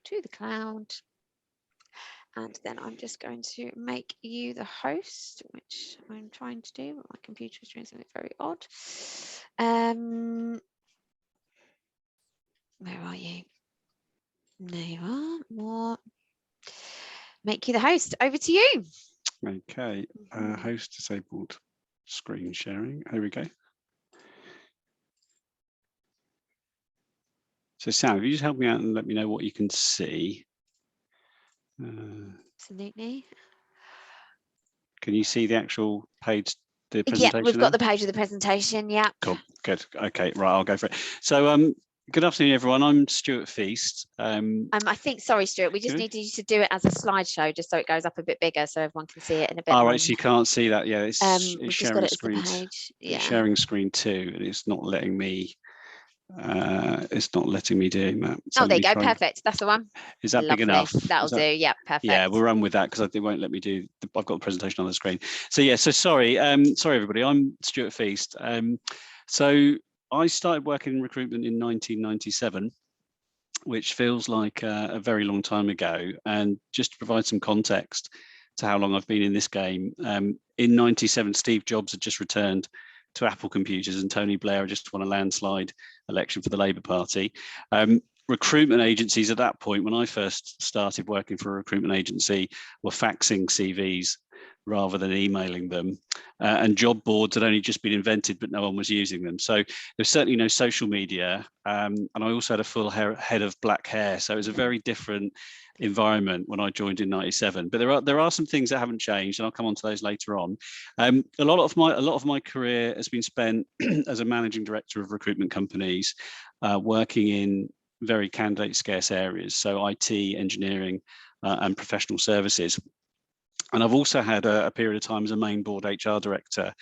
to the cloud. And then I'm just going to make you the host, which I'm trying to do, but my computer is doing something very odd. Where are you? There you are. More. Make you the host. Over to you. Okay. Host disabled screen sharing. There we go. So Sam, if you just help me out and let me know what you can see. Absolutely. Can you see the actual page, the presentation? Yeah, we've got the page of the presentation. Yeah. Cool. Good. Okay. Right. I'll go for it. So, good afternoon, everyone. I'm Stuart Feest. I think, sorry, Stuart, we just need you to do it as a slideshow, just so it goes up a bit bigger, so everyone can see it in a bit. All right. So you can't see that. Yeah. It's sharing screen. Yeah. It's sharing screen 2, and it's not letting me. It's not letting me doing that. So there you go. Perfect. That's the one. Is that big enough? That'll do. Yeah, perfect. Yeah, we'll run with that because it won't let me do. I've got the presentation on the screen. So yeah. So sorry. Sorry everybody. I'm Stuart Feest. So I started working in recruitment in 1997, which feels like a very long time ago. And just to provide some context to how long I've been in this game, in 97, Steve Jobs had just returned to Apple computers and Tony Blair had just won a landslide election for the Labour Party. Recruitment agencies at that point, when I first started working for a recruitment agency, were faxing CVs rather than emailing them. And job boards had only just been invented, but no one was using them. So there's certainly no social media. And I also had a full head of black hair. So it was a very different environment when I joined in 97. But there are some things that haven't changed, and I'll come on to those later on. A lot of my career has been spent as a managing director of recruitment companies, working in very candidate scarce areas, so IT, engineering, and professional services. And I've also had a period of time as a main board HR director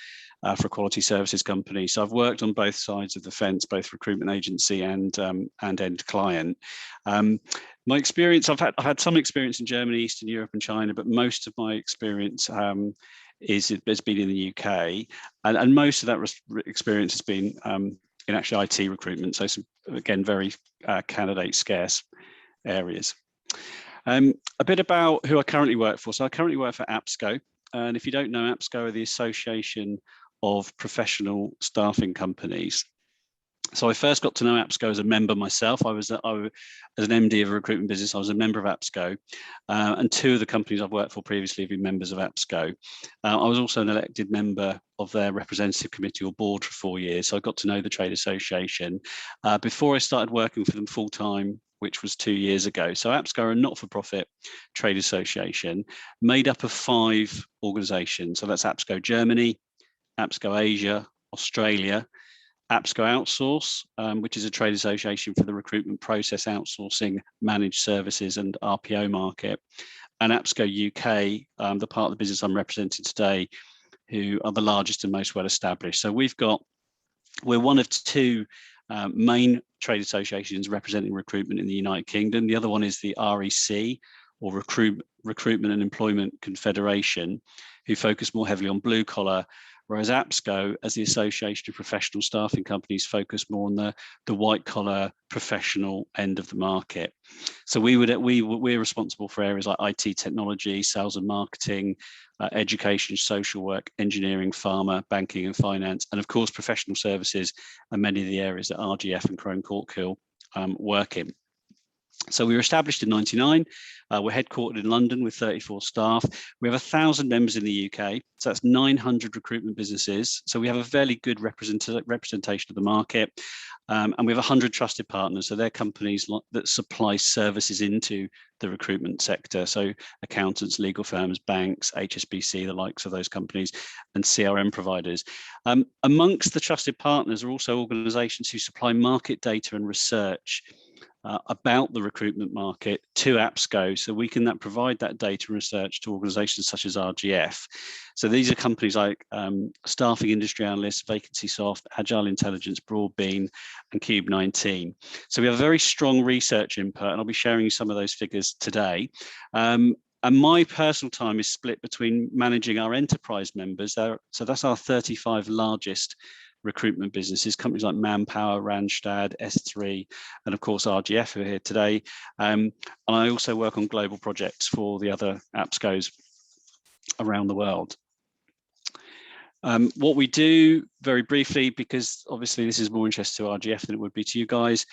for a quality services company. So I've worked on both sides of the fence, both recruitment agency and end client. My experience, I've had some experience in Germany, Eastern Europe, and China, but most of my experience has been in the UK, and most of that experience has been in actually IT recruitment. So some, again, very candidate scarce areas. A bit about who I currently work for. So I currently work for APSCo, and if you don't know, APSCo are the Association of Professional Staffing Companies. So I first got to know APSCo as a member myself. As an MD of a recruitment business, I was a member of APSCo, and 2 of the companies I've worked for previously have been members of APSCo. I was also an elected member of their representative committee or board for 4 years, so I got to know the trade association before I started working for them full time, which was 2 years ago. So APSCo are a not-for-profit trade association made up of 5 organisations. So that's APSCo Germany, APSCo Asia, Australia, APSCo Outsource, which is a trade association for the recruitment process outsourcing, managed services and RPO market, and APSCo UK, the part of the business I'm representing today, who are the largest and most well established. So we're one of 2 main trade associations representing recruitment in the United Kingdom. The other one is the REC, or Recruitment and Employment Confederation, who focus more heavily on blue collar, whereas APSCo, as the Association of Professional Staffing Companies, focus more on the white collar professional end of the market. So we're responsible for areas like IT technology, sales and marketing, education, social work, engineering, pharma, banking and finance, and of course professional services and many of the areas that RGF and Crone Corkhill work in. So we were established in 99. We're headquartered in London with 34 staff. We have 1,000 members in the UK. So that's 900 recruitment businesses. So we have a fairly good representation of the market. And we have 100 trusted partners. So they're companies that supply services into the recruitment sector. So accountants, legal firms, banks, HSBC, the likes of those companies, and CRM providers. Amongst the trusted partners are also organisations who supply market data and research about the recruitment market to APSCo, so we can provide that data and research to organisations such as RGF. So these are companies like Staffing Industry Analysts, VacancySoft, Agile Intelligence, Broadbeam, and Cube19. So we have a very strong research input, and I'll be sharing you some of those figures today. And my personal time is split between managing our enterprise members. So that's our 35 largest recruitment businesses, companies like Manpower, Randstad, S3, and of course RGF, who are here today. And I also work on global projects for the other APSCos around the world. What we do, very briefly, because obviously this is more interest to RGF than it would be to you guys,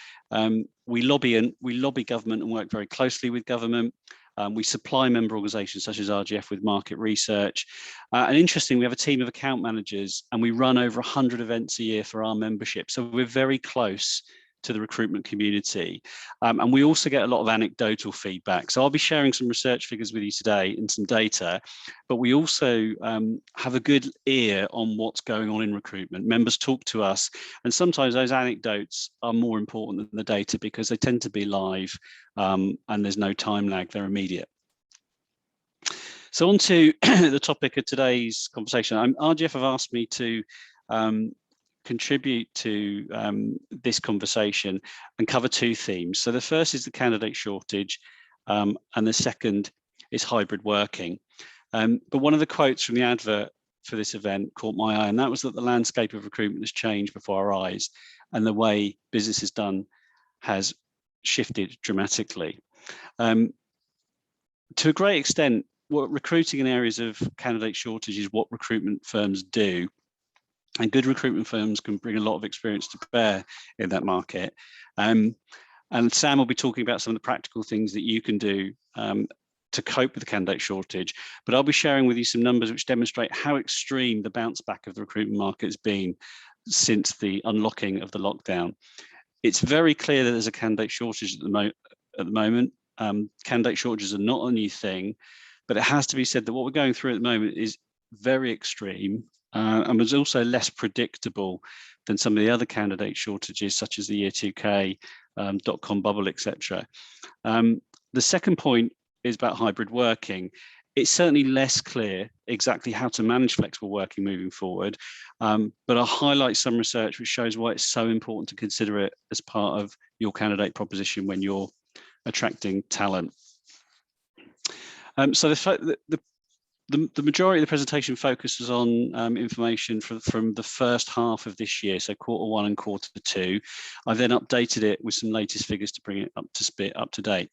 we lobby government and work very closely with government. We supply member organisations such as RGF with market research. And interestingly, we have a team of account managers and we run over 100 events a year for our membership. So we're very close to the recruitment community. And we also get a lot of anecdotal feedback. So I'll be sharing some research figures with you today and some data, but we also have a good ear on what's going on in recruitment. Members talk to us, and sometimes those anecdotes are more important than the data because they tend to be live and there's no time lag, they're immediate. So on to the topic of today's conversation. RGF have asked me to contribute to this conversation and cover two themes. So the first is the candidate shortage, and the second is hybrid working. But one of the quotes from the advert for this event caught my eye, and that was that the landscape of recruitment has changed before our eyes, and the way business is done has shifted dramatically. To a great extent, what recruiting in areas of candidate shortage is what recruitment firms do. And good recruitment firms can bring a lot of experience to bear in that market. And Sam will be talking about some of the practical things that you can do to cope with the candidate shortage. But I'll be sharing with you some numbers which demonstrate how extreme the bounce back of the recruitment market has been since the unlocking of the lockdown. It's very clear that there's a candidate shortage at the moment. Candidate shortages are not a new thing, but it has to be said that what we're going through at the moment is very extreme. And was also less predictable than some of the other candidate shortages, such as the year 2K, dot-com bubble, etc. The second point is about hybrid working. It's certainly less clear exactly how to manage flexible working moving forward, but I'll highlight some research which shows why it's so important to consider it as part of your candidate proposition when you're attracting talent. So the majority of the presentation focuses on information from the first half of this year, so Q1 and Q2. I've then updated it with some latest figures to bring it up to date.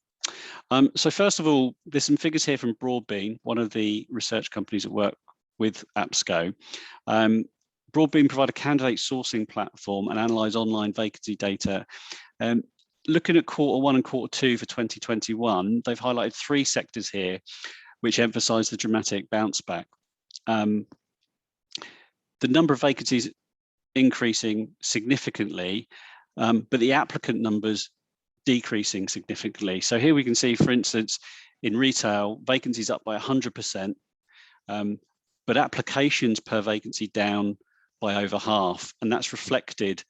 So first of all, there's some figures here from Broadbeam, one of the research companies that work with APSCo. Broadbeam provide a candidate sourcing platform and analyse online vacancy data. Looking at Q1 and Q2 for 2021, they've highlighted 3 sectors here which emphasise the dramatic bounce back. The number of vacancies increasing significantly, but the applicant numbers decreasing significantly. So here we can see, for instance, in retail, vacancies up by 100%, but applications per vacancy down by over half, and that's reflected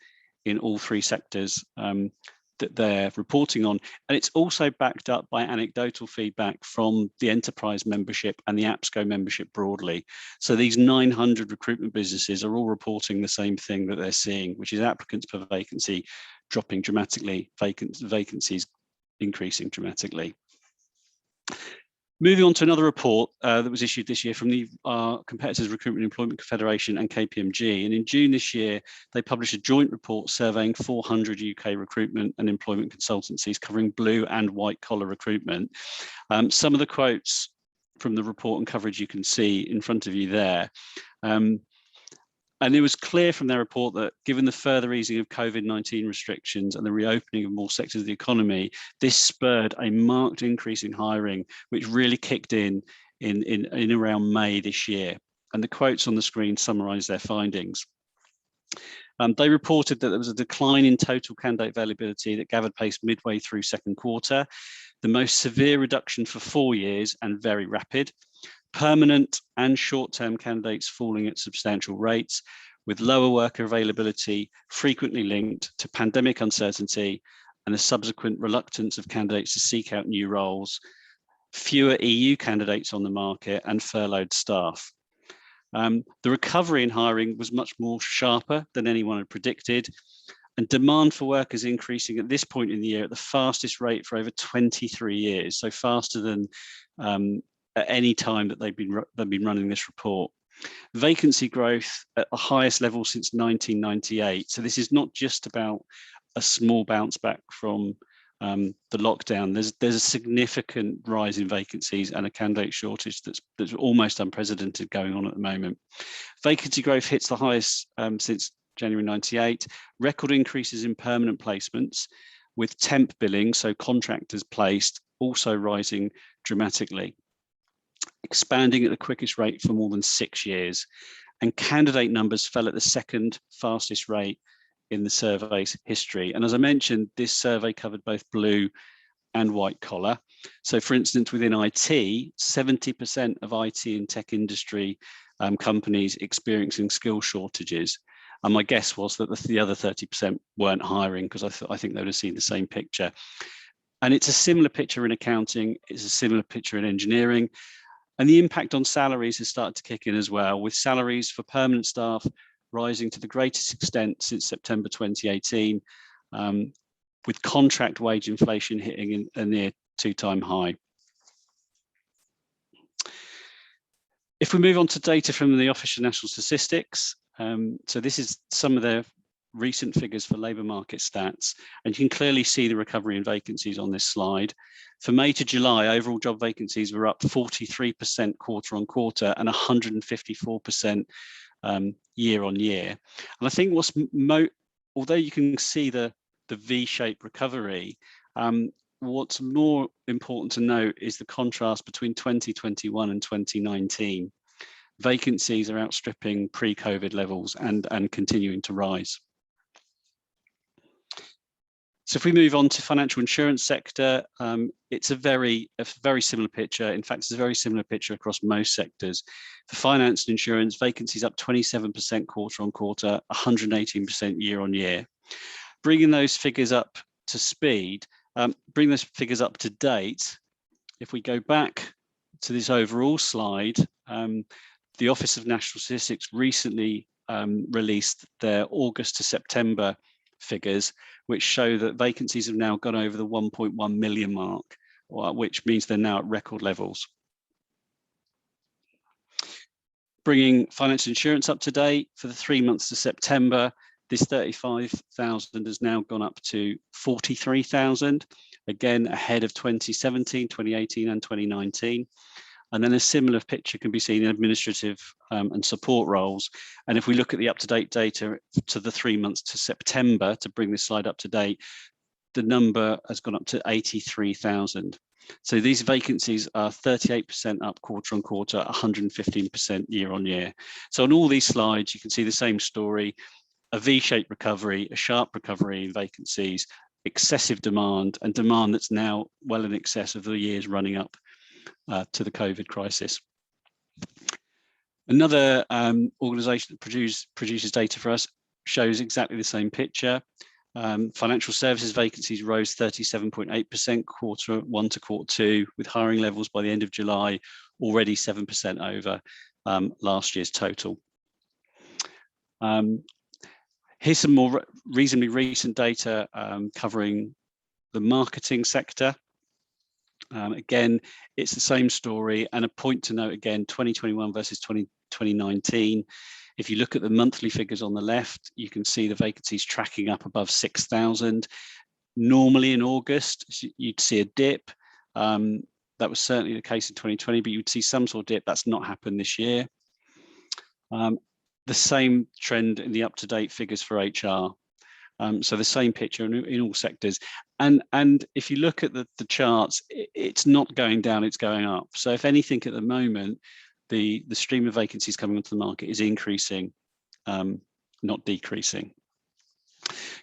in all 3 sectors that they're reporting on. And it's also backed up by anecdotal feedback from the enterprise membership and the APSCo membership broadly. So these 900 recruitment businesses are all reporting the same thing that they're seeing, which is applicants per vacancy dropping dramatically, vacancies increasing dramatically. Moving on to another report that was issued this year from the Competitors Recruitment Employment Confederation and KPMG. And in June this year, they published a joint report surveying 400 UK recruitment and employment consultancies covering blue and white collar recruitment. Some of the quotes from the report and coverage you can see in front of you there. And it was clear from their report that given the further easing of COVID-19 restrictions and the reopening of more sectors of the economy, this spurred a marked increase in hiring, which really kicked in around May this year. And the quotes on the screen summarise their findings. They reported that there was a decline in total candidate availability that gathered pace midway through second quarter, the most severe reduction for 4 years and very rapid. Permanent and short-term candidates falling at substantial rates, with lower worker availability frequently linked to pandemic uncertainty and the subsequent reluctance of candidates to seek out new roles, fewer EU candidates on the market and furloughed staff. The recovery in hiring was much more sharper than anyone had predicted, and demand for work is increasing at this point in the year at the fastest rate for over 23 years, so faster than at any time that they've been running this report. Vacancy growth at the highest level since 1998. So this is not just about a small bounce back from the lockdown. There's a significant rise in vacancies and a candidate shortage that's almost unprecedented going on at the moment. Vacancy growth hits the highest since January 98. Record increases in permanent placements, with temp billing, so contractors placed, also rising dramatically, expanding at the quickest rate for more than 6 years. And candidate numbers fell at the second fastest rate in the survey's history. And as I mentioned, this survey covered both blue and white collar. So for instance, within IT, 70% of IT and tech industry companies experiencing skill shortages. And my guess was that the other 30% weren't hiring, because I think they would have seen the same picture. And it's a similar picture in accounting, it's a similar picture in engineering. And the impact on salaries has started to kick in as well, with salaries for permanent staff rising to the greatest extent since September 2018, with contract wage inflation hitting a near two-time high. If we move on to data from the Office of National Statistics, so this is some of the recent figures for labour market stats, and you can clearly see the recovery in vacancies on this slide. For May to July, overall job vacancies were up 43% quarter on quarter and 154% year on year. And I think although you can see the V-shaped recovery, what's more important to note is the contrast between 2021 and 2019. Vacancies are outstripping pre-COVID levels and continuing to rise. So if we move on to financial insurance sector, it's a very similar picture. In fact, it's a very similar picture across most sectors. For finance and insurance, vacancies up 27% quarter on quarter, 118% year on year. Bringing those figures up to speed, bring those figures up to date. If we go back to this overall slide, the Office of National Statistics recently released their August to September figures, which show that vacancies have now gone over the 1.1 million mark, which means they're now at record levels. Bringing financial insurance up to date for the 3 months to September, this 35,000 has now gone up to 43,000, again ahead of 2017, 2018 and 2019. And then a similar picture can be seen in administrative and support roles. And if we look at the up-to-date data to the 3 months to September, to bring this slide up to date, the number has gone up to 83,000. So these vacancies are 38% up quarter on quarter, 115% year on year. So on all these slides, you can see the same story, a V-shaped recovery, a sharp recovery in vacancies, excessive demand, and demand that's now well in excess of the years running up to the COVID crisis. Another organisation that produces data for us shows exactly the same picture. Financial services vacancies rose 37.8% quarter one to quarter two, with hiring levels by the end of July already 7% over last year's total. Here's some more reasonably recent data covering the marketing sector. Again, it's the same story, and a point to note again, 2021 versus 2019. If you look at the monthly figures on the left, you can see the vacancies tracking up above 6,000. Normally in August, you'd see a dip. That was certainly the case in 2020, but you'd see some sort of dip. That's not happened this year. The same trend in the up-to-date figures for HR. So the same picture in all sectors. And if you look at the charts, it's not going down, it's going up. So if anything at the moment, the stream of vacancies coming onto the market is increasing, not decreasing.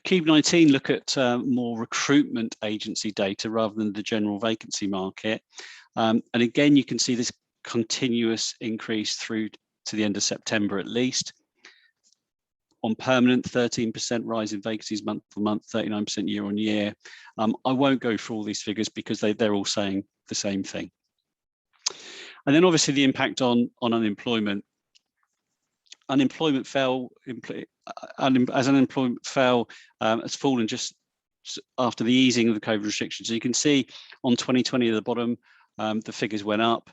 Cube 19 look at more recruitment agency data rather than the general vacancy market. And again, you can see this continuous increase through to the end of September at least. On permanent, 13% rise in vacancies month for month, 39% year on year. I won't go through all these figures because they're all saying the same thing. And then obviously the impact on unemployment. Unemployment fell, as unemployment fell, has fallen just after the easing of the COVID restrictions. So you can see on 2020 at the bottom, the figures went up.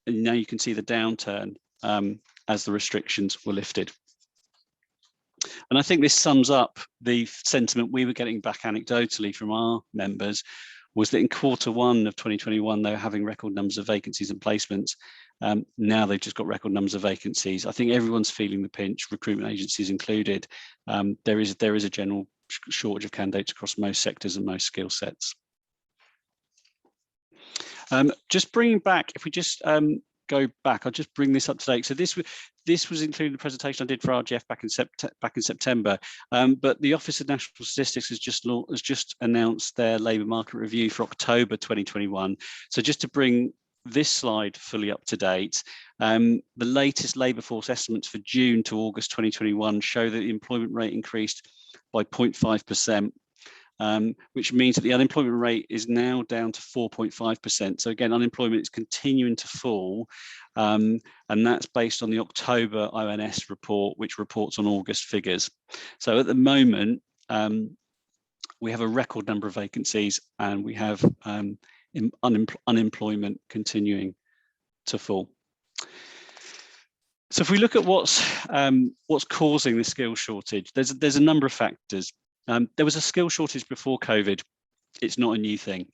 And now you can see the downturn as the restrictions were lifted. And I think this sums up the sentiment we were getting back anecdotally from our members, was that in Q1 of 2021, they were having record numbers of vacancies and placements. Now they've just got record numbers of vacancies. I think everyone's feeling the pinch, recruitment agencies included. There is a general shortage of candidates across most sectors and most skill sets. Just bringing back, if we just go back, I'll just bring this up to date. So this was included in the presentation I did for RGF back in September, but the Office of National Statistics has just announced their labour market review for October 2021. So just to bring this slide fully up to date, the latest labour force estimates for June to August 2021 show that the employment rate increased by 0.5%. Which means that the unemployment rate is now down to 4.5%. So again, unemployment is continuing to fall, and that's based on the October ONS report, which reports on August figures. So at the moment, we have a record number of vacancies, and we have unemployment continuing to fall. So if we look at what's causing the skills shortage, there's a number of factors. There was a skill shortage before COVID. It's not a new thing.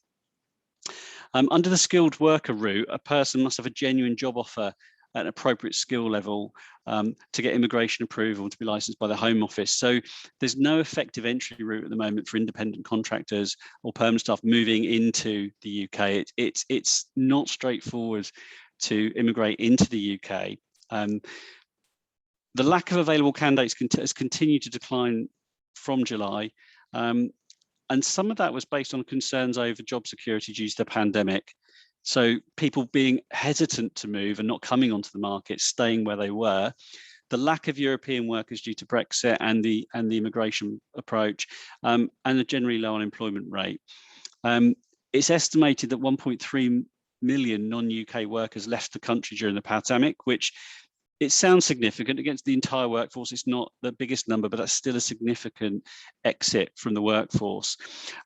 Under the skilled worker route, a person must have a genuine job offer at an appropriate skill level to get immigration approval to be licensed by the Home Office. So there's no effective entry route at the moment for independent contractors or permanent staff moving into the UK. It's not straightforward to immigrate into the UK. The lack of available candidates has continued to decline from July, and some of that was based on concerns over job security due to the pandemic. So people being hesitant to move and not coming onto the market, staying where they were. The lack of European workers due to Brexit and the immigration approach, and a generally low unemployment rate. It's estimated that 1.3 million non-UK workers left the country during the pandemic, which it sounds significant against the entire workforce. It's not the biggest number, but that's still a significant exit from the workforce.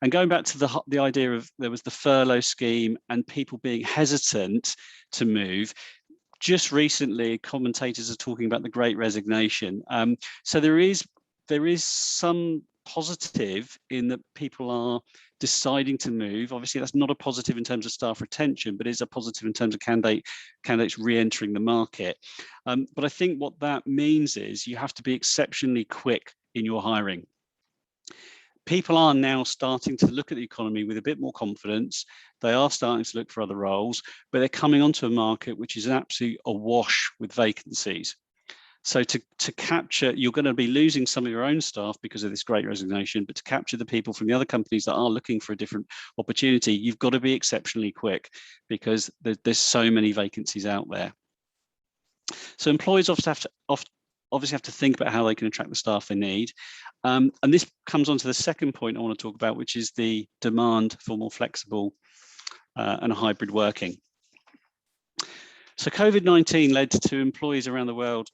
And going back to the idea of there was the furlough scheme and people being hesitant to move, just recently commentators are talking about the Great Resignation. So there is some positive in that people are deciding to move. Obviously, that's not a positive in terms of staff retention, but is a positive in terms of candidates re-entering the market. But I think what that means is you have to be exceptionally quick in your hiring. People are now starting to look at the economy with a bit more confidence. They are starting to look for other roles, but they're coming onto a market which is absolutely awash with vacancies. So to capture, you're going to be losing some of your own staff because of this Great Resignation, but to capture the people from the other companies that are looking for a different opportunity, you've got to be exceptionally quick because there's so many vacancies out there. So employers obviously have to think about how they can attract the staff they need. And this comes on to the second point I want to talk about, which is the demand for more flexible and hybrid working. So COVID-19 led to employees around the world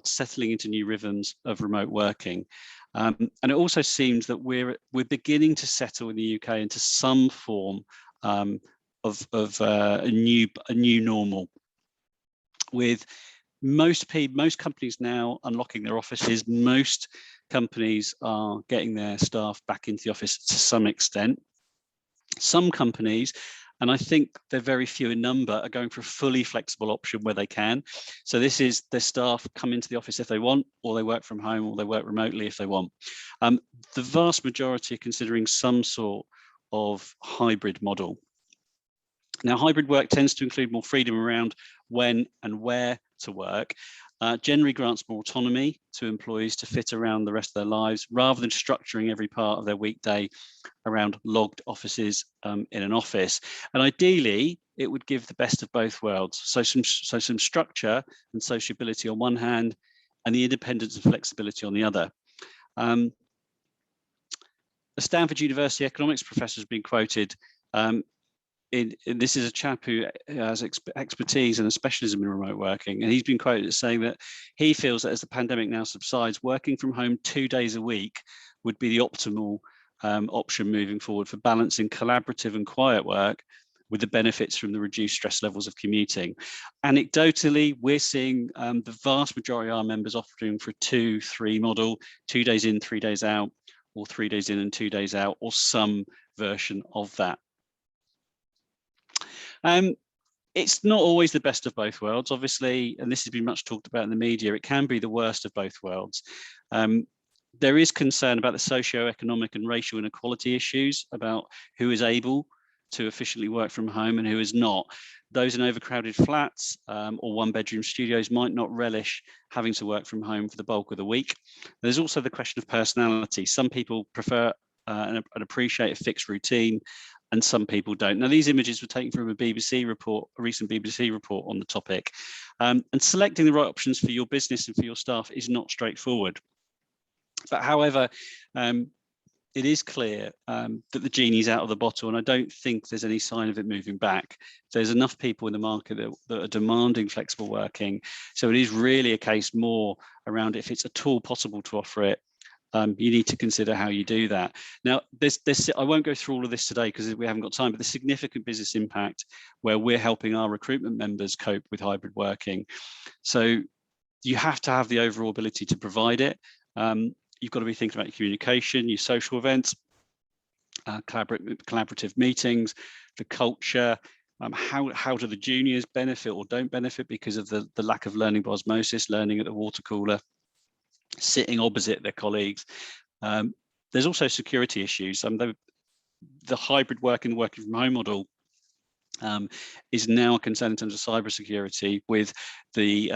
settling into new rhythms of remote working. And it also seems that we're beginning to settle in the UK into some form of a new normal, with most companies now unlocking their offices. Most companies are getting their staff back into the office to some extent. Some companies, and I think they're very few in number, are going for a fully flexible option where they can. So this is their staff come into the office if they want, or they work from home, or they work remotely if they want. The vast majority are considering some sort of hybrid model. Now, hybrid work tends to include more freedom around when and where to work, generally grants more autonomy to employees to fit around the rest of their lives, rather than structuring every part of their weekday around logged offices in an office. And ideally, it would give the best of both worlds. So some structure and sociability on one hand, and the independence and flexibility on the other. A Stanford University economics professor has been quoted. This is a chap who has expertise and a specialism in remote working, and he's been quoted as saying that he feels that as the pandemic now subsides, working from home 2 days a week would be the optimal option moving forward for balancing collaborative and quiet work with the benefits from the reduced stress levels of commuting. Anecdotally, we're seeing the vast majority of our members offering for a 2-3 model, 2 days in, 3 days out, or 3 days in and 2 days out, or some version of that. It's not always the best of both worlds, obviously, and this has been much talked about in the media. It can be the worst of both worlds. There is concern about the socio-economic and racial inequality issues about who is able to efficiently work from home and who is not. Those in overcrowded flats or one-bedroom studios might not relish having to work from home for the bulk of the week. There's also the question of personality. Some people prefer and appreciate a fixed routine, and some people don't. Now, these images were taken from a BBC report, a recent BBC report on the topic. And selecting the right options for your business and for your staff is not straightforward. But however, it is clear that the genie's out of the bottle, and I don't think there's any sign of it moving back. There's enough people in the market that are demanding flexible working. So it is really a case more around if it's at all possible to offer it. You need to consider how you do that. Now, I won't go through all of this today because we haven't got time, but the significant business impact where we're helping our recruitment members cope with hybrid working. So you have to have the overall ability to provide it. You've got to be thinking about your communication, your social events, collaborative meetings, the culture. How do the juniors benefit or don't benefit because of the lack of learning by osmosis, learning at the water cooler, sitting opposite their colleagues. There's also security issues. The hybrid working from home model is now a concern in terms of cybersecurity with the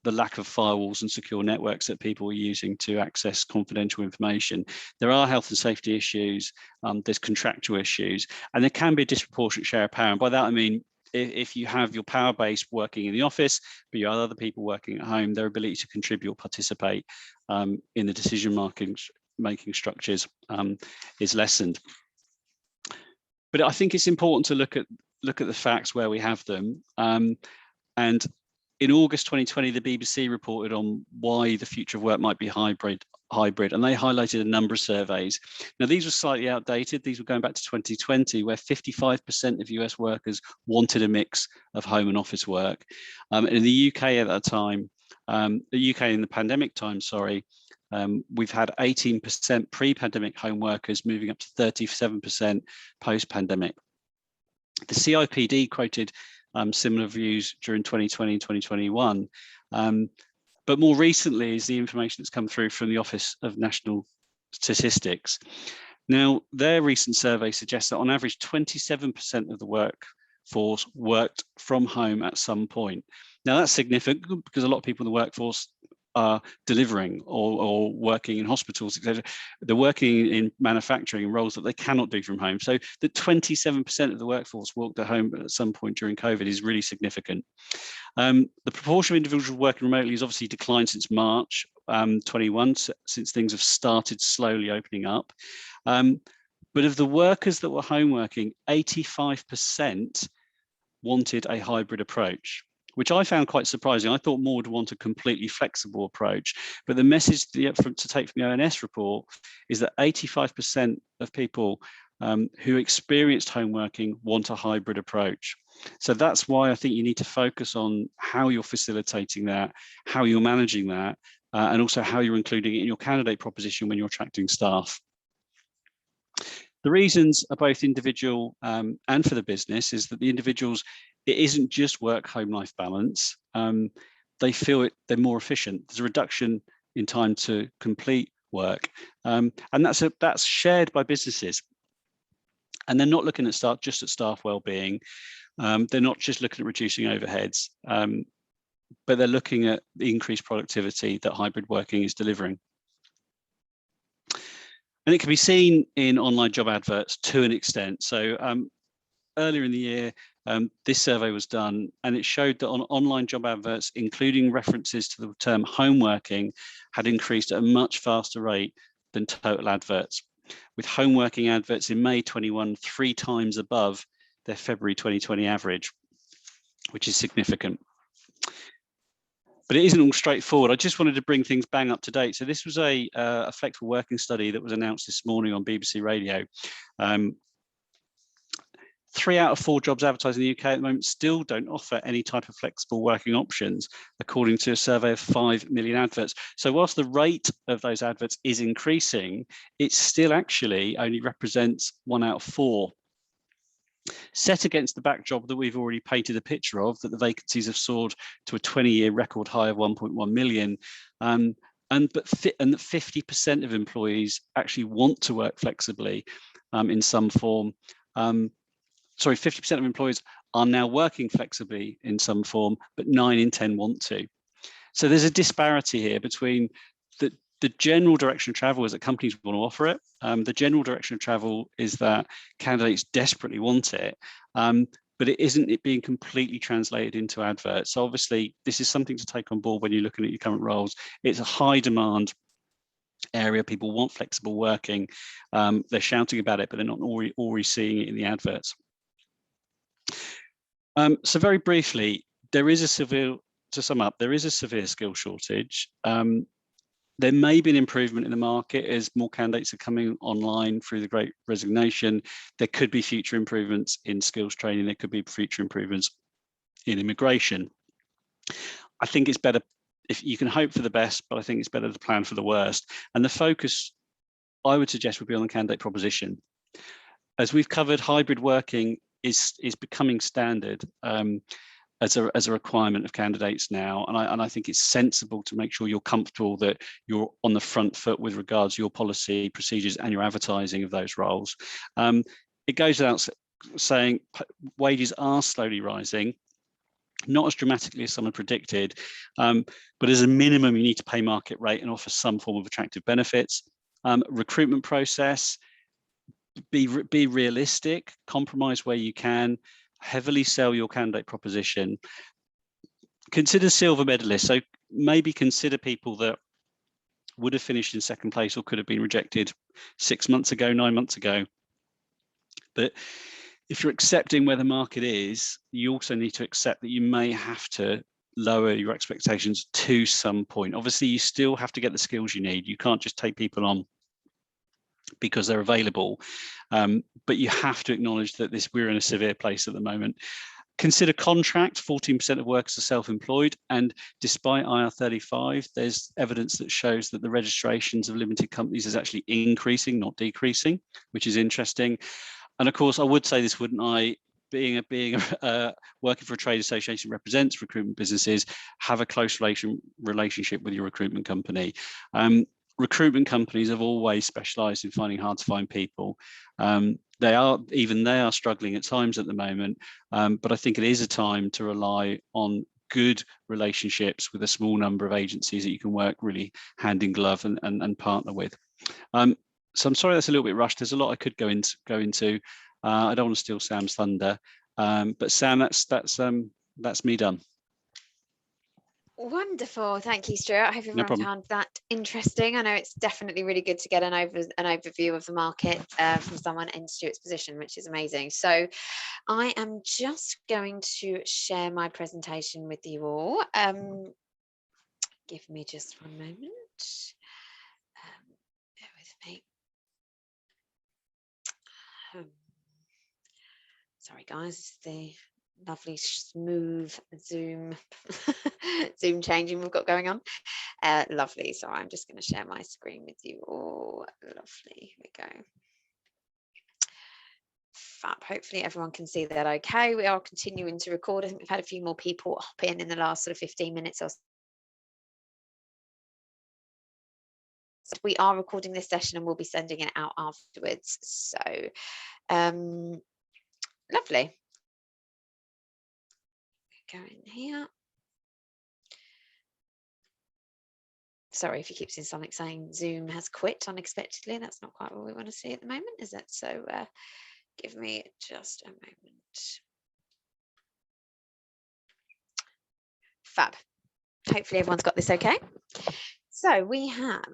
lack of firewalls and secure networks that people are using to access confidential information. There are health and safety issues, there's contractual issues, and there can be a disproportionate share of power. And by that, I mean, if you have your power base working in the office, but you have other people working at home, their ability to contribute or participate in the decision making structures is lessened. But I think it's important to look at the facts where we have them. And in August 2020, the BBC reported on why the future of work might be hybrid, and they highlighted a number of surveys. Now, these were slightly outdated. These were going back to 2020, where 55% of US workers wanted a mix of home and office work. In the UK at that time, the UK in the pandemic time, we've had 18% pre-pandemic home workers moving up to 37% post-pandemic. The CIPD quoted similar views during 2020 and 2021. But more recently is the information that's come through from the Office of National Statistics. Now, their recent survey suggests that on average, 27% of the workforce worked from home at some point. Now, that's significant because a lot of people in the workforce are delivering or working in hospitals, etc. They're working in manufacturing roles that they cannot do from home. So the 27% of the workforce worked at home at some point during COVID is really significant. The proportion of individuals working remotely has obviously declined since March 21, since things have started slowly opening up. But of the workers that were home working, 85% wanted a hybrid approach, which I found quite surprising. I thought more would want a completely flexible approach. But the message to take from the ONS report is that 85% of people who experienced home working want a hybrid approach. So that's why I think you need to focus on how you're facilitating that, how you're managing that, and also how you're including it in your candidate proposition when you're attracting staff. The reasons are both individual and for the business is that the individuals, it isn't just work-home life balance. They feel they're more efficient. There's a reduction in time to complete work. And that's shared by businesses. And they're not looking at just at staff well-being. They're not just looking at reducing overheads, but they're looking at the increased productivity that hybrid working is delivering. And it can be seen in online job adverts to an extent. So earlier in the year, this survey was done, and it showed that on online job adverts, including references to the term home working, had increased at a much faster rate than total adverts, with home working adverts in May 21 3 times above their February 2020 average, which is significant. But it isn't all straightforward. I just wanted to bring things bang up to date. So this was a flexible working study that was announced this morning on BBC Radio. 3 3 out of 4 jobs advertised in the UK at the moment still don't offer any type of flexible working options, according to a survey of 5 million adverts. So whilst the rate of those adverts is increasing, it still actually only represents 1 out of 4. Set against the backdrop that we've already painted a picture of, that the vacancies have soared to a 20-year record high of 1.1 million. And that 50% of employees actually want to work flexibly in some form. 50% of employees are now working flexibly in some form, but 9 in 10 want to. So there's a disparity here between the general direction of travel is that companies want to offer it. The general direction of travel is that candidates desperately want it, but it isn't being completely translated into adverts. So obviously, this is something to take on board when you're looking at your current roles. It's a high demand area. People want flexible working. They're shouting about it, but they're not already seeing it in the adverts. So very briefly, to sum up, there is a severe skill shortage. There may be an improvement in the market as more candidates are coming online through the Great Resignation. There could be future improvements in skills training. There could be future improvements in immigration. I think it's better if you can hope for the best, but I think it's better to plan for the worst. And the focus, I would suggest, would be on the candidate proposition. As we've covered, hybrid working is becoming standard as a requirement of candidates now, and I think it's sensible to make sure you're comfortable that you're on the front foot with regards to your policy, procedures, and your advertising of those roles. It goes without saying, wages are slowly rising, not as dramatically as some had predicted, but as a minimum, you need to pay market rate and offer some form of attractive benefits. Recruitment process, be realistic, compromise where you can, heavily sell your candidate proposition. Consider silver medalists. So maybe consider people that would have finished in second place or could have been rejected 6 months ago, 9 months ago. But if you're accepting where the market is, you also need to accept that you may have to lower your expectations to some point. Obviously, you still have to get the skills you need. You can't just take people on because they're available, but you have to acknowledge that we're in a severe place at the moment. Consider contract. 14% of workers are self-employed, and despite IR35, there's evidence that shows that the registrations of limited companies is actually increasing, not decreasing, which is interesting. And of course, I would say this, wouldn't I? Working for a trade association represents recruitment businesses. Have a close relationship with your recruitment company. Recruitment companies have always specialised in finding hard to find people. They are struggling at times at the moment, but I think it is a time to rely on good relationships with a small number of agencies that you can work really hand in glove and partner with. So I'm sorry that's a little bit rushed. There's a lot I could go into. I don't want to steal Sam's thunder, but Sam, that's me done. Wonderful. Thank you, Stuart. I hope No everyone problem. found that interesting. I know it's definitely really good to get an overview of the market from someone in Stuart's position, which is amazing. So I am just going to share my presentation with you all. Give me just one moment. Bear with me. Sorry, guys, the lovely smooth Zoom changing we've got going on. Lovely. So I'm just going to share my screen with you all. Lovely. Here we go. Fab. Hopefully everyone can see that okay. We are continuing to record. I think we've had a few more people hop in the last sort of 15 minutes or so. We are recording this session and we'll be sending it out afterwards. So lovely. Go in here. Sorry if you keep seeing something saying Zoom has quit unexpectedly. That's not quite what we want to see at the moment, is it? So give me just a moment. Fab. Hopefully everyone's got this okay. So we have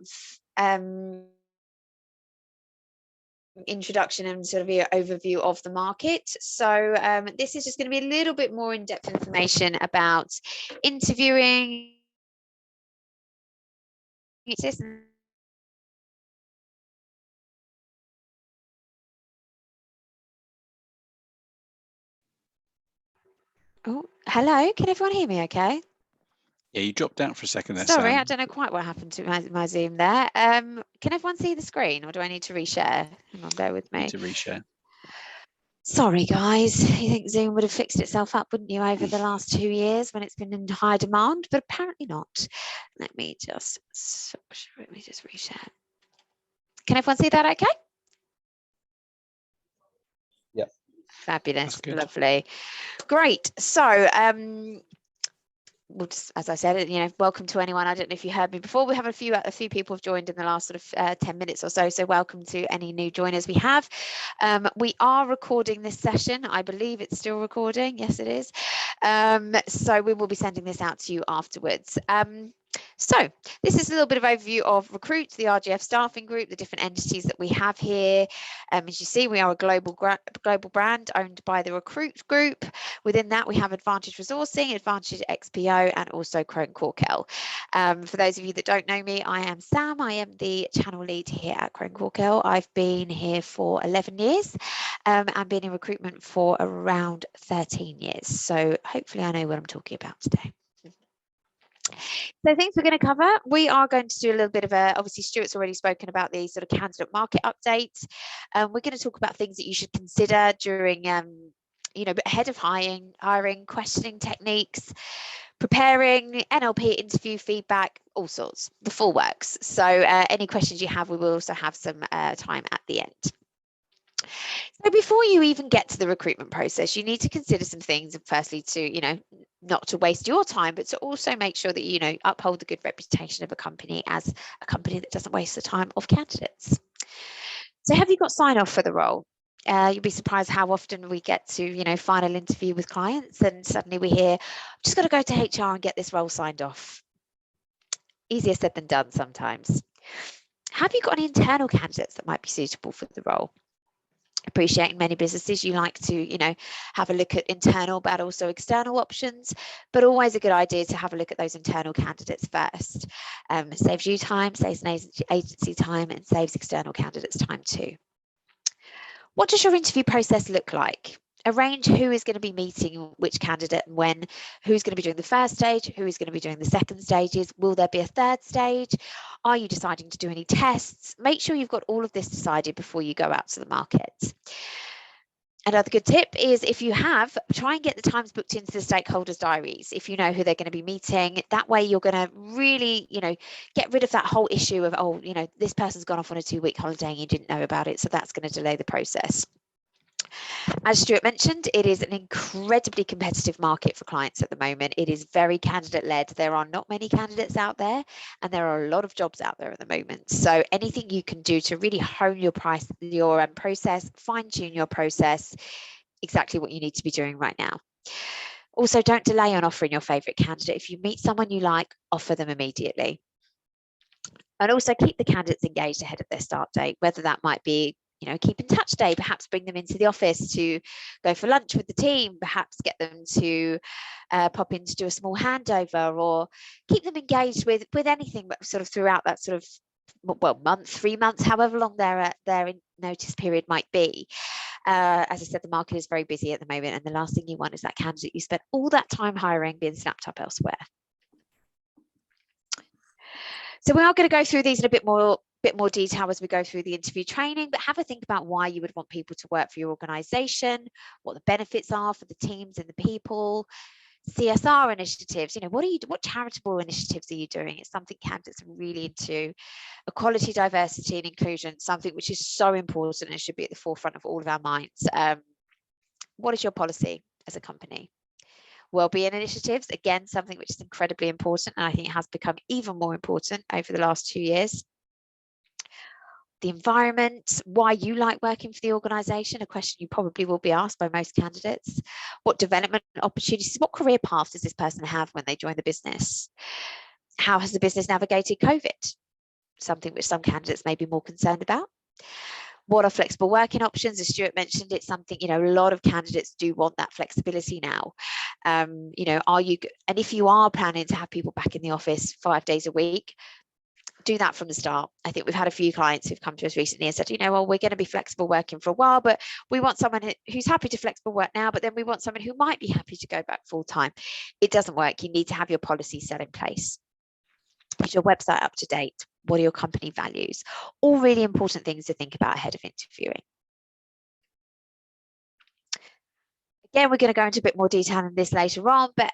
introduction and sort of your overview of the market. So this is just going to be a little bit more in-depth information about interviewing, Oh, hello. Can everyone hear me okay? Yeah, you dropped out for a second there, Sorry, Sam. I don't know quite what happened to my Zoom there. Can everyone see the screen, or do I need to reshare? Hang on, bear with Need me. to reshare. Sorry, guys. You think Zoom would have fixed itself up, wouldn't you, over the last 2 years when it's been in high demand? But apparently not. Let me just reshare. Can everyone see that okay? Yeah. Fabulous. Lovely. Great. So, well, just, as I said, welcome to anyone. I don't know if you heard me before. We have a few people have joined in the last sort of 10 minutes or so. So welcome to any new joiners we have. We are recording this session. I believe it's still recording. Yes, it is. So we will be sending this out to you afterwards. So this is a little bit of overview of Recruit, the RGF staffing group, the different entities that we have here. As you see, we are a global brand owned by the Recruit group. Within that, we have Advantage Resourcing, Advantage XPO, and also Crone Corkell. For those of you that don't know me, I am Sam. I am the channel lead here at Crone Corkell. I've been here for 11 years and been in recruitment for around 13 years. So hopefully I know what I'm talking about today. So things we're going to cover, we are going to do a little bit of obviously Stuart's already spoken about the sort of candidate market updates. We're going to talk about things that you should consider during, ahead of hiring, questioning techniques, preparing, NLP interview feedback, all sorts, the full works. So any questions you have, we will also have some time at the end. So before you even get to the recruitment process, you need to consider some things. And firstly, to, not to waste your time, but to also make sure that, uphold the good reputation of a company as a company that doesn't waste the time of candidates. So have you got sign off for the role? You'll be surprised how often we get to, final interview with clients and suddenly we hear, just got to go to HR and get this role signed off. Easier said than done sometimes. Have you got any internal candidates that might be suitable for the role? Appreciate in many businesses you like to have a look at internal but also external options, but always a good idea to have a look at those internal candidates first. Saves you time, saves an agency time, and saves external candidates time too. What does your interview process look like? Arrange who is going to be meeting which candidate and when, who's going to be doing the first stage, who is going to be doing the second stages, will there be a third stage? Are you deciding to do any tests? Make sure you've got all of this decided before you go out to the market. Another good tip is if you have, try and get the times booked into the stakeholders' diaries. If you know who they're going to be meeting, that way you're going to really, get rid of that whole issue of, oh, this person's gone off on a 2-week holiday and you didn't know about it. So that's going to delay the process. As Stuart mentioned, it is an incredibly competitive market for clients at the moment. It is very candidate-led. There are not many candidates out there, and there are a lot of jobs out there at the moment. So anything you can do to really hone your process, fine-tune your process, exactly what you need to be doing right now. Also, don't delay on offering your favourite candidate. If you meet someone you like, offer them immediately. And also keep the candidates engaged ahead of their start date, whether that might be keep in touch day, perhaps bring them into the office to go for lunch with the team, perhaps get them to pop in to do a small handover, or keep them engaged with anything sort of throughout that sort of month, 3 months, however long their notice period might be. As I said, the market is very busy at the moment, and the last thing you want is that candidate you spent all that time hiring being snapped up elsewhere. So we are going to go through these in a bit more detail as we go through the interview training, but have a think about why you would want people to work for your organisation, what the benefits are for the teams and the people, CSR initiatives. What charitable initiatives are you doing? It's something candidates are really into. Equality, diversity, and inclusion, something which is so important and should be at the forefront of all of our minds. What is your policy as a company? Wellbeing initiatives, again, something which is incredibly important, and I think it has become even more important over the last 2 years. The environment, why you like working for the organisation, a question you probably will be asked by most candidates. What development opportunities, what career path does this person have when they join the business? How has the business navigated COVID? Something which some candidates may be more concerned about. What are flexible working options? As Stuart mentioned, it's something, a lot of candidates do want that flexibility now. And if you are planning to have people back in the office 5 days a week, do that from the start. I think we've had a few clients who've come to us recently and said, well, we're going to be flexible working for a while, but we want someone who's happy to flexible work now, but then we want someone who might be happy to go back full time. It doesn't work. You need to have your policy set in place. Is your website up to date? What are your company values? All really important things to think about ahead of interviewing. Again, we're going to go into a bit more detail in this later on, but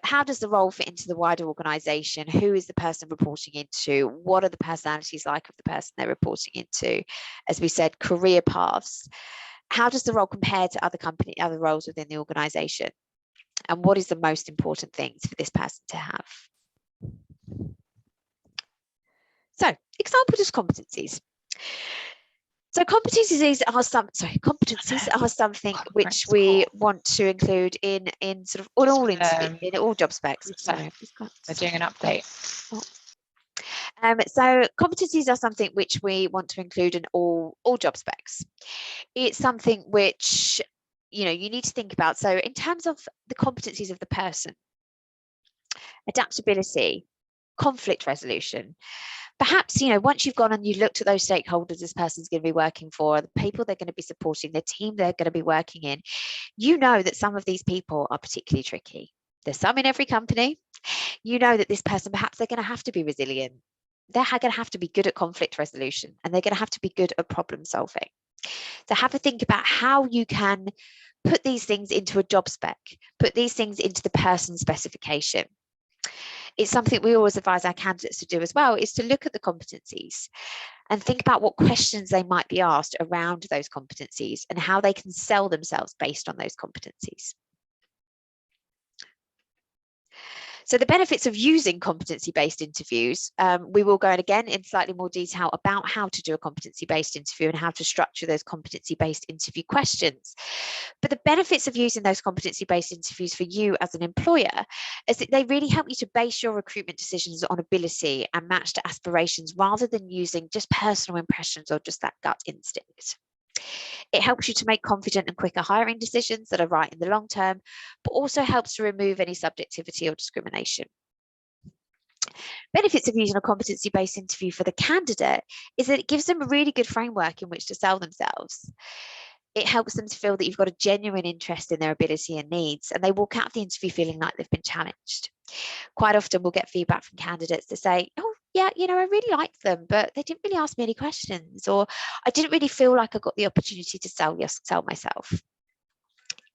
how does the role fit into the wider organization? Who is the person reporting into? What are the personalities like of the person they're reporting into? As we said, career paths. How does the role compare to other roles within the organization? And what is the most important things for this person to have? So, example just competencies. So competencies are something which we want to include in sort of all job specs. Sorry, I've just got. We're doing an update. So competencies are something which we want to include in all job specs. It's something which you need to think about. So in terms of the competencies of the person, adaptability, conflict resolution. Perhaps, once you've gone and you looked at those stakeholders this person's going to be working for, the people they're going to be supporting, the team they're going to be working in, that some of these people are particularly tricky. There's some in every company. That this person, perhaps they're going to have to be resilient. They're going to have to be good at conflict resolution, and they're going to have to be good at problem solving. So have a think about how you can put these things into a job spec, put these things into the person's specification. It's something we always advise our candidates to do as well, is to look at the competencies and think about what questions they might be asked around those competencies and how they can sell themselves based on those competencies. So the benefits of using competency-based interviews, we will go again in slightly more detail about how to do a competency-based interview and how to structure those competency-based interview questions. But the benefits of using those competency-based interviews for you as an employer is that they really help you to base your recruitment decisions on ability and match to aspirations rather than using just personal impressions or just that gut instinct. It helps you to make confident and quicker hiring decisions that are right in the long term, but also helps to remove any subjectivity or discrimination. Benefits of using a competency-based interview for the candidate is that it gives them a really good framework in which to sell themselves. It helps them to feel that you've got a genuine interest in their ability and needs, and they walk out of the interview feeling like they've been challenged. Quite often we'll get feedback from candidates to say, oh, yeah, I really liked them, but they didn't really ask me any questions, or I didn't really feel like I got the opportunity to sell myself.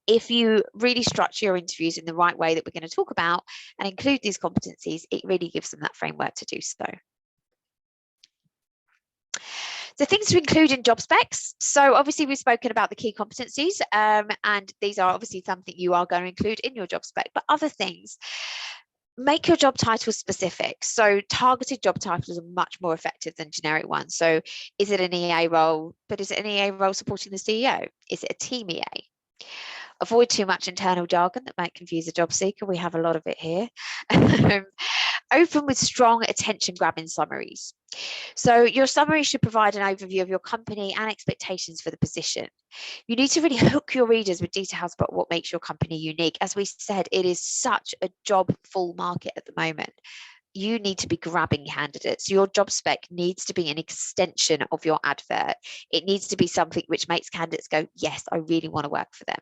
If you really structure your interviews in the right way that we're going to talk about and include these competencies, it really gives them that framework to do so. So things to include in job specs. So obviously we've spoken about the key competencies, and these are obviously something you are going to include in your job spec, but other things. Make your job title specific. So targeted job titles are much more effective than generic ones. So is it an EA role, but is it an EA role supporting the CEO? Is it a team EA? Avoid too much internal jargon that might confuse a job seeker. We have a lot of it here. Open with strong attention grabbing summaries. So your summary should provide an overview of your company and expectations for the position. You need to really hook your readers with details about what makes your company unique. As we said, it is such a job full market at the moment. You need to be grabbing candidates. Your job spec needs to be an extension of your advert. It needs to be something which makes candidates go, yes, I really want to work for them.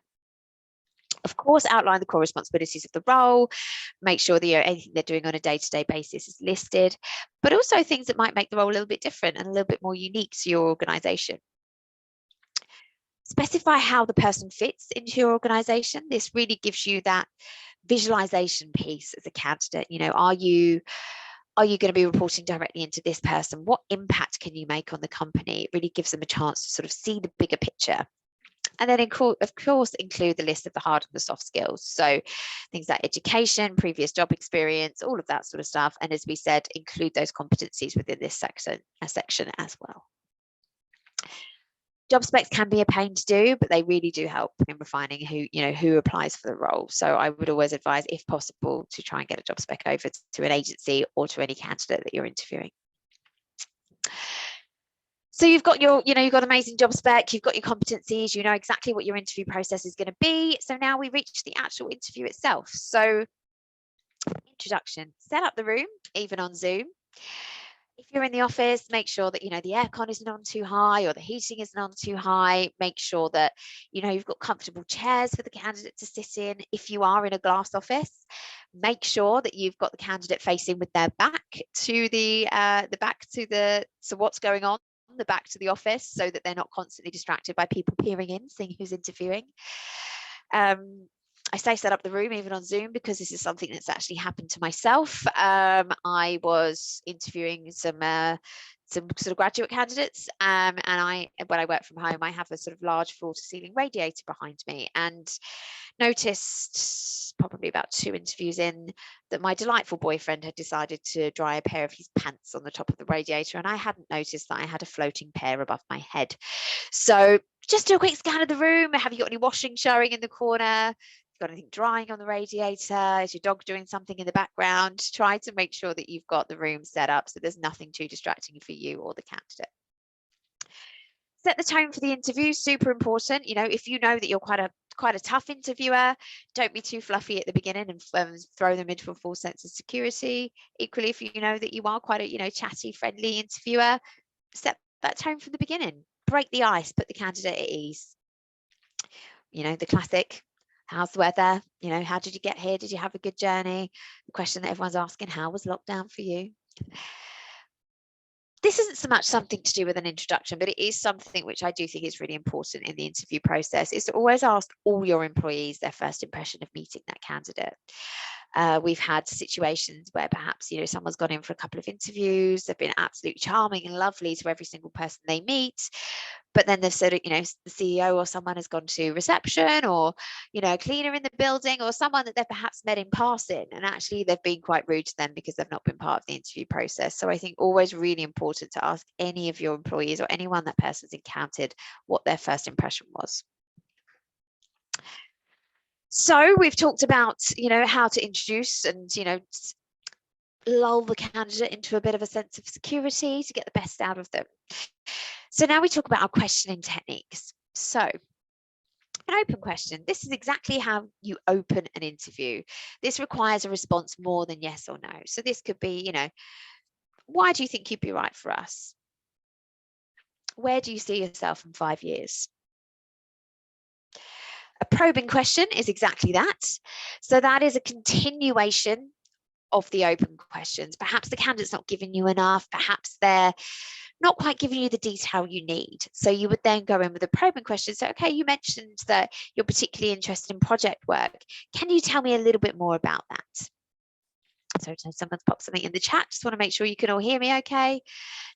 Of course, outline the core responsibilities of the role, make sure that anything they're doing on a day-to-day basis is listed, but also things that might make the role a little bit different and a little bit more unique to your organisation. Specify how the person fits into your organisation. This really gives you that visualization piece as a candidate. Are you going to be reporting directly into this person? What impact can you make on the company? It really gives them a chance to sort of see the bigger picture. And then, of course, include the list of the hard and the soft skills. So things like education, previous job experience, all of that sort of stuff. And as we said, include those competencies within this section as well. Job specs can be a pain to do, but they really do help in refining who applies for the role. So I would always advise, if possible, to try and get a job spec over to an agency or to any candidate that you're interviewing. So you've got you've got amazing job spec, you've got your competencies, you know exactly what your interview process is going to be. So now we reach the actual interview itself. So introduction, set up the room, even on Zoom. If you're in the office, make sure that, the aircon isn't on too high or the heating isn't on too high. Make sure that, you've got comfortable chairs for the candidate to sit in. If you are in a glass office, make sure that you've got the candidate facing with their back to so what's going on, the back to the office, so that they're not constantly distracted by people peering in, seeing who's interviewing. I say set up the room even on Zoom because this is something that's actually happened to myself. I was interviewing some sort of graduate candidates, and when I work from home, I have a sort of large floor-to-ceiling radiator behind me, and noticed probably about 2 interviews in that my delightful boyfriend had decided to dry a pair of his pants on the top of the radiator, and I hadn't noticed that I had a floating pair above my head. So just do a quick scan of the room. Have you got any washing showering in the corner? Got anything drying on the radiator? Is your dog doing something in the background? Try to make sure that you've got the room set up so there's nothing too distracting for you or the candidate. Set the tone for the interview, super important. If you know that you're quite a tough interviewer, don't be too fluffy at the beginning and throw them into a false sense of security. Equally, if you know that you are quite a chatty, friendly interviewer, set that tone from the beginning. Break the ice, put the candidate at ease. The classic, how's the weather? How did you get here? Did you have a good journey? The question that everyone's asking, how was lockdown for you? This isn't so much something to do with an introduction, but it is something which I do think is really important in the interview process, is to always ask all your employees their first impression of meeting that candidate. We've had situations where perhaps, someone's gone in for a couple of interviews, they've been absolutely charming and lovely to every single person they meet, but then they've said, the CEO or someone has gone to reception, or, a cleaner in the building, or someone that they've perhaps met in passing, and actually they've been quite rude to them because they've not been part of the interview process. So I think always really important to ask any of your employees or anyone that person's encountered what their first impression was. So we've talked about, how to introduce and, lull the candidate into a bit of a sense of security to get the best out of them. So now we talk about our questioning techniques. So an open question. This is exactly how you open an interview. This requires a response more than yes or no. So this could be, why do you think you'd be right for us? Where do you see yourself in 5 years? A probing question is exactly that. So that is a continuation of the open questions. Perhaps the candidate's not giving you enough, perhaps they're not quite giving you the detail you need. So you would then go in with a probing question. So, okay, you mentioned that you're particularly interested in project work. Can you tell me a little bit more about that? So someone's popped something in the chat. Just want to make sure you can all hear me okay.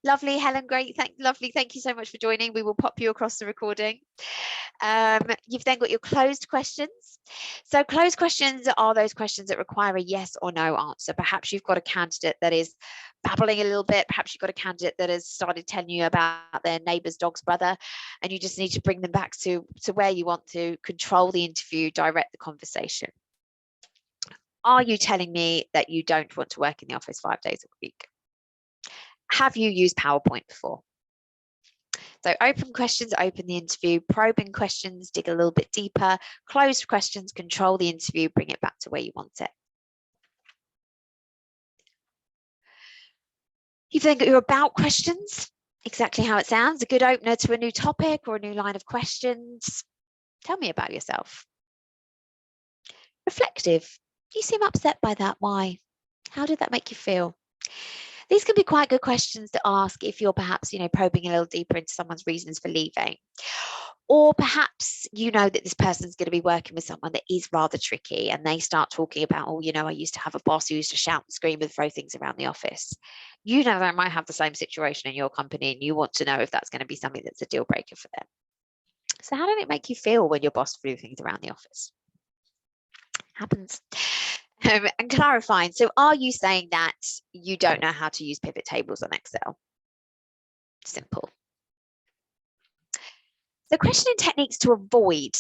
Lovely, Helen, great. Lovely. Thank you so much for joining. We will pop you across the recording. You've then got your closed questions. So closed questions are those questions that require a yes or no answer. Perhaps you've got a candidate that is babbling a little bit. Perhaps you've got a candidate that has started telling you about their neighbour's dog's brother, and you just need to bring them back to where you want to control the interview, direct the conversation. Are you telling me that you don't want to work in the office 5 days a week? Have you used PowerPoint before? So open questions, open the interview. Probing questions, dig a little bit deeper. Closed questions, control the interview, bring it back to where you want it. You've then got your about questions, exactly how it sounds, a good opener to a new topic or a new line of questions. Tell me about yourself. Reflective. You seem upset by that. Why? How did that make you feel? These can be quite good questions to ask if you're perhaps, probing a little deeper into someone's reasons for leaving. Or perhaps you know that this person's going to be working with someone that is rather tricky, and they start talking about, oh, I used to have a boss who used to shout and scream and throw things around the office. They might have the same situation in your company, and you want to know if that's going to be something that's a deal breaker for them. So how did it make you feel when your boss threw things around the office? Happens. And clarifying. So are you saying that you don't know how to use pivot tables on Excel? Simple. The questioning techniques to avoid.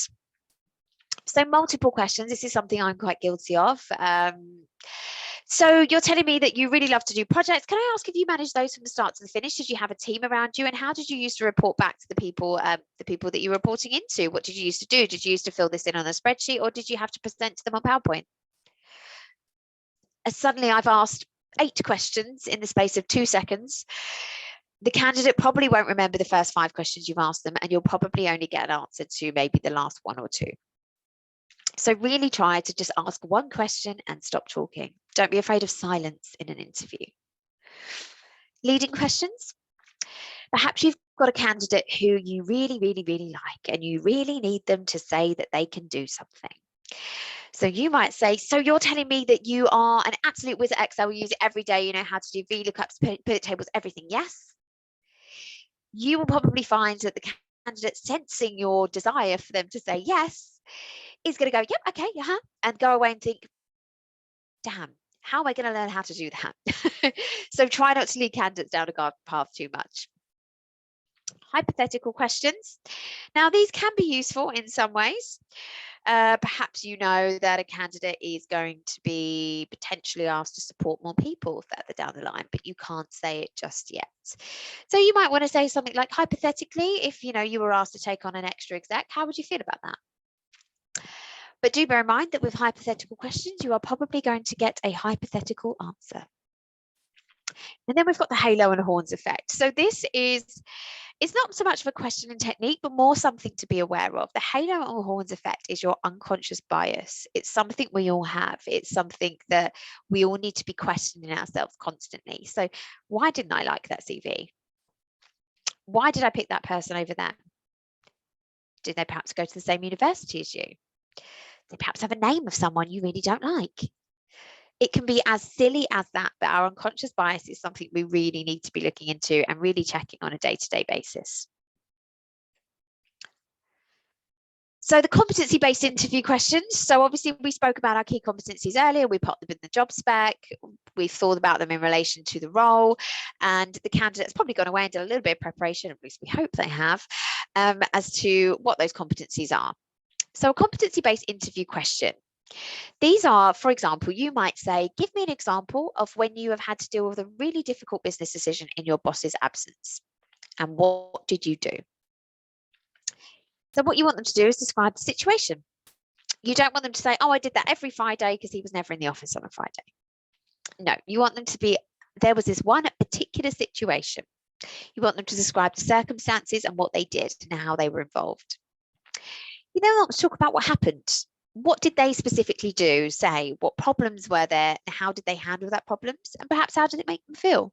So multiple questions. This is something I'm quite guilty of. So you're telling me that you really love to do projects. Can I ask if you manage those from the start to the finish? Did you have a team around you? And how did you used to report back to the people that you were reporting into? What did you used to do? Did you used to fill this in on a spreadsheet, or did you have to present to them on PowerPoint? Suddenly I've asked 8 questions in the space of 2 seconds, the candidate probably won't remember the first 5 questions you've asked them, and you'll probably only get an answer to maybe the last 1 or 2. So really try to just ask one question and stop talking. Don't be afraid of silence in an interview. Leading questions. Perhaps you've got a candidate who you really like, and you really need them to say that they can do something. So you might say, so you're telling me that you are an absolute whiz at Excel, you use it every day, you know how to do VLOOKUPs, pivot tables, everything. Yes. You will probably find that the candidate, sensing your desire for them to say yes, is going to go, yep, okay, and go away and think, damn, how am I going to learn how to do that? So try not to lead candidates down a garden path too much. Hypothetical questions. Now, these can be useful in some ways. Perhaps you know that a candidate is going to be potentially asked to support more people further down the line, but you can't say it just yet. So you might want to say something like, hypothetically, if you were asked to take on an extra exec, how would you feel about that? But do bear in mind that with hypothetical questions, you are probably going to get a hypothetical answer. And then we've got the halo and horns effect. So this is, it's not so much of a question and technique, but more something to be aware of. The halo or horns effect is your unconscious bias. It's something we all have. It's something that we all need to be questioning ourselves constantly. So why didn't I like that CV? Why did I pick that person over them? Did they perhaps go to the same university as you? They perhaps have a name of someone you really don't like. It can be as silly as that, but our unconscious bias is something we really need to be looking into and really checking on a day-to-day basis. So the competency-based interview questions. So obviously we spoke about our key competencies earlier. We put them in the job spec. We've thought about them in relation to the role, and the candidate's probably gone away and done a little bit of preparation, at least we hope they have, as to what those competencies are. So a competency-based interview question. These are, for example, you might say, give me an example of when you have had to deal with a really difficult business decision in your boss's absence. And what did you do? So what you want them to do is describe the situation. You don't want them to say, oh, I did that every Friday because he was never in the office on a Friday. No, you want them to be, there was this one particular situation. You want them to describe the circumstances and what they did and how they were involved. You then want to talk about what happened. What did they specifically do, say? What problems were there? How did they handle that problems? And perhaps how did it make them feel?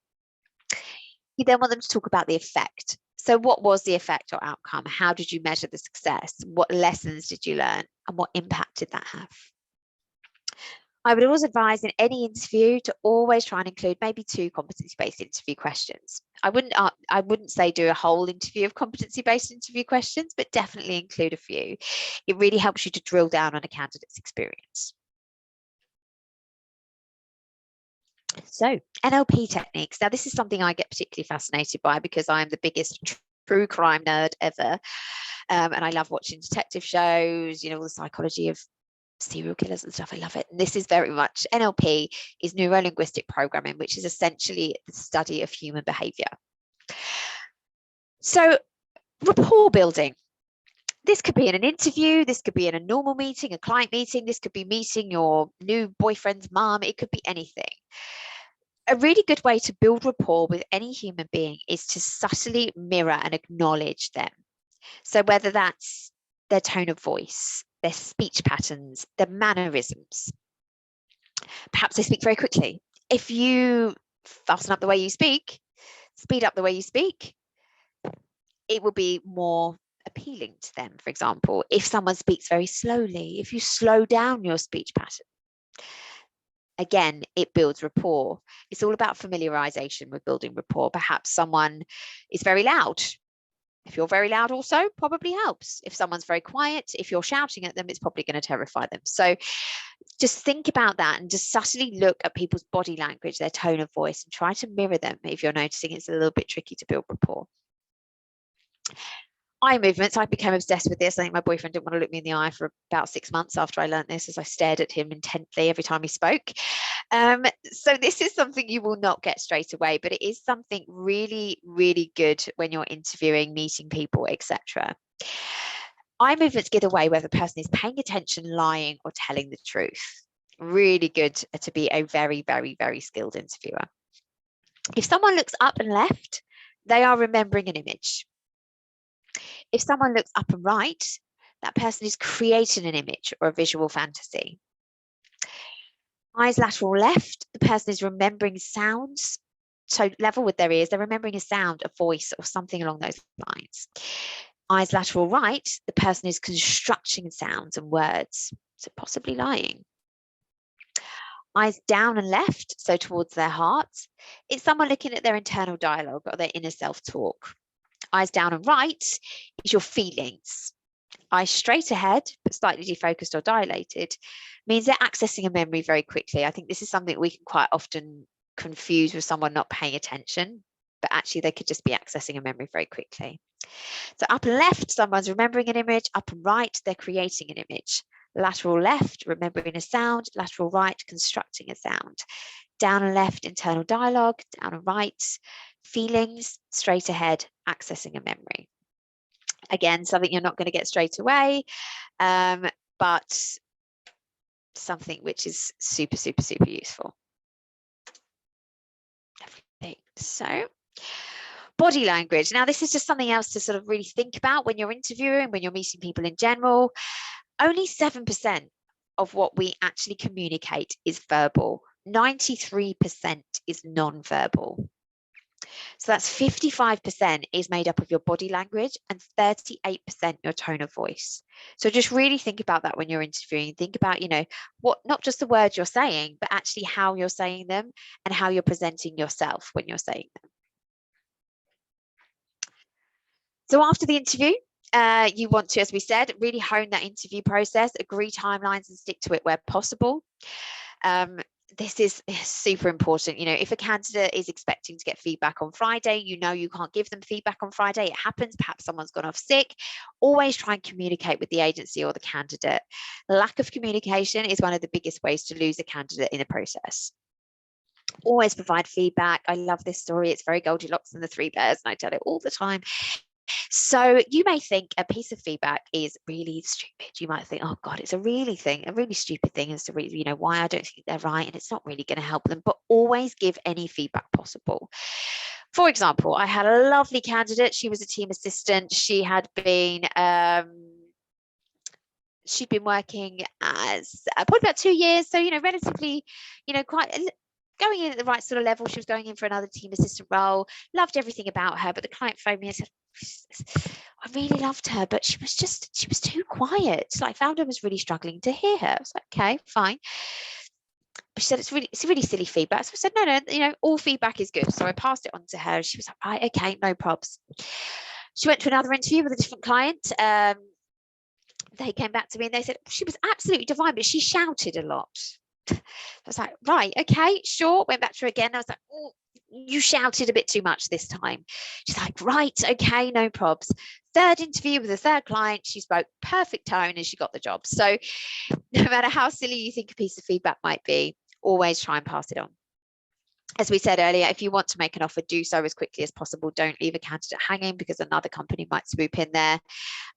You then want them to talk about the effect. So what was the effect or outcome? How did you measure the success? What lessons did you learn? And what impact did that have? I would always advise in any interview to always try and include maybe 2 competency-based interview questions. I wouldn't say do a whole interview of competency-based interview questions, but definitely include a few. It really helps you to drill down on a candidate's experience. So NLP techniques. Now, this is something I get particularly fascinated by because I'm the biggest true crime nerd ever. And I love watching detective shows, all the psychology of serial killers and stuff. I love it. And this is very much, NLP is neuro-linguistic programming, which is essentially the study of human behavior. So rapport building. This could be in an interview, this could be in a normal meeting, a client meeting, this could be meeting your new boyfriend's mom, it could be anything. A really good way to build rapport with any human being is to subtly mirror and acknowledge them. So whether that's their tone of voice, their speech patterns, their mannerisms. Perhaps they speak very quickly. If you fasten up the way you speak, speed up the way you speak, it will be more appealing to them. For example, if someone speaks very slowly, if you slow down your speech pattern, again, it builds rapport. It's all about familiarization with building rapport. Perhaps someone is very loud. If you're very loud also, probably helps. If someone's very quiet, if you're shouting at them, it's probably going to terrify them. So just think about that and just subtly look at people's body language, their tone of voice, and try to mirror them if you're noticing it's a little bit tricky to build rapport. Eye movements, I became obsessed with this. I think my boyfriend didn't want to look me in the eye for about 6 months after I learned this, as I stared at him intently every time he spoke. So this is something you will not get straight away, but it is something really, really good when you're interviewing, meeting people, etc. Eye movements give away whether the person is paying attention, lying, or telling the truth. Really good to be a very, very, very skilled interviewer. If someone looks up and left, they are remembering an image. If someone looks up and right, that person is creating an image or a visual fantasy. Eyes lateral left, the person is remembering sounds. So level with their ears, they're remembering a sound, a voice, or something along those lines. Eyes lateral right, the person is constructing sounds and words, so possibly lying. Eyes down and left, so towards their heart, it's someone looking at their internal dialogue or their inner self-talk. Eyes down and right is your feelings. Eyes straight ahead, but slightly defocused or dilated, means they're accessing a memory very quickly. I think this is something we can quite often confuse with someone not paying attention, but actually they could just be accessing a memory very quickly. So up and left, someone's remembering an image. Up and right, they're creating an image. Lateral left, remembering a sound. Lateral right, constructing a sound. Down and left, internal dialogue. Down and right, feelings. Straight ahead, accessing a memory. Again, something you're not going to get straight away, but something which is super, super, super useful. So body language. Now, this is just something else to sort of really think about when you're interviewing, when you're meeting people in general. Only 7% of what we actually communicate is verbal. 93% is non-verbal. So that's 55% is made up of your body language and 38% your tone of voice. So just really think about that when you're interviewing. Think about, what, not just the words you're saying, but actually how you're saying them and how you're presenting yourself when you're saying them. So after the interview, you want to, as we said, really hone that interview process, agree timelines and stick to it where possible. This is super important. If a candidate is expecting to get feedback on Friday, you can't give them feedback on Friday. It happens. Perhaps someone's gone off sick. Always try and communicate with the agency or the candidate. Lack of communication is one of the biggest ways to lose a candidate in the process. Always provide feedback. I love this story. It's very Goldilocks and the Three Bears, and I tell it all the time. So you may think a piece of feedback is really stupid. You might think, oh God, it's a really stupid thing as to why I don't think they're right, and it's not really going to help them. But always give any feedback possible. For example, I had a lovely candidate. She was a team assistant. She had been she'd been working as probably about 2 years, so relatively, quite going in at the right sort of level. She was going in for another team assistant role. Loved everything about her, but the client phoned me and said, I really loved her, but she was too quiet. So I found I was really struggling to hear her. I was like, okay, fine. But she said, it's really silly feedback. So I said, no, all feedback is good. So I passed it on to her. She was like, right, okay, no probs. She went to another interview with a different client. They came back to me and they said, she was absolutely divine, but she shouted a lot. I was like, right, okay, sure. Went back to her again. I was like, oh, you shouted a bit too much this time. She's like, right, okay, no probs. Third interview with a third client, she spoke perfect tone and she got the job. So no matter how silly you think a piece of feedback might be, always try and pass it on. As we said earlier, if you want to make an offer, do so as quickly as possible. Don't leave a candidate hanging because another company might swoop in there.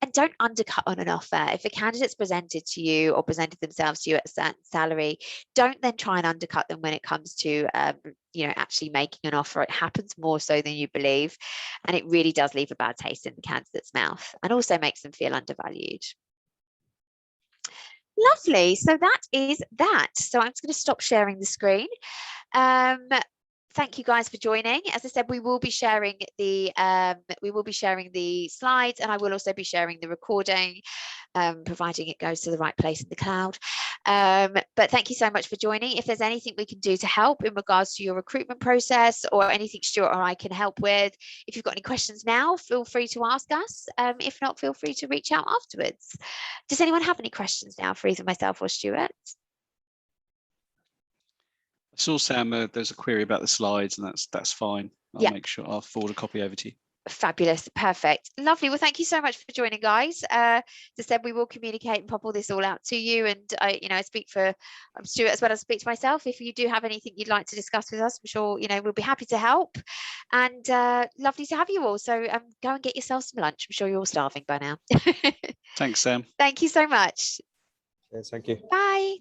And don't undercut on an offer. If a candidate's presented to you or presented themselves to you at a certain salary, don't then try and undercut them when it comes to actually making an offer. It happens more so than you believe, and it really does leave a bad taste in the candidate's mouth and also makes them feel undervalued. Lovely. So that is that. So I'm just going to stop sharing the screen. Thank you guys for joining. As I said, we will be sharing the slides, and I will also be sharing the recording, providing it goes to the right place in the cloud. But thank you so much for joining. If there's anything we can do to help in regards to your recruitment process or anything Stuart or I can help with, if you've got any questions now, feel free to ask us. If not, feel free to reach out afterwards. Does anyone have any questions now for either myself or Stuart? I saw Sam, there's a query about the slides, and that's fine. I'll make sure I'll forward a copy over to you. Fabulous. Perfect. Lovely. Well, thank you so much for joining, guys. As I said, we will communicate and pop all this all out to you. And I speak for Stuart as well as speak to myself. If you do have anything you'd like to discuss with us, I'm sure, we'll be happy to help. And lovely to have you all. So go and get yourself some lunch. I'm sure you're all starving by now. Thanks, Sam. Thank you so much. Yes, thank you. Bye.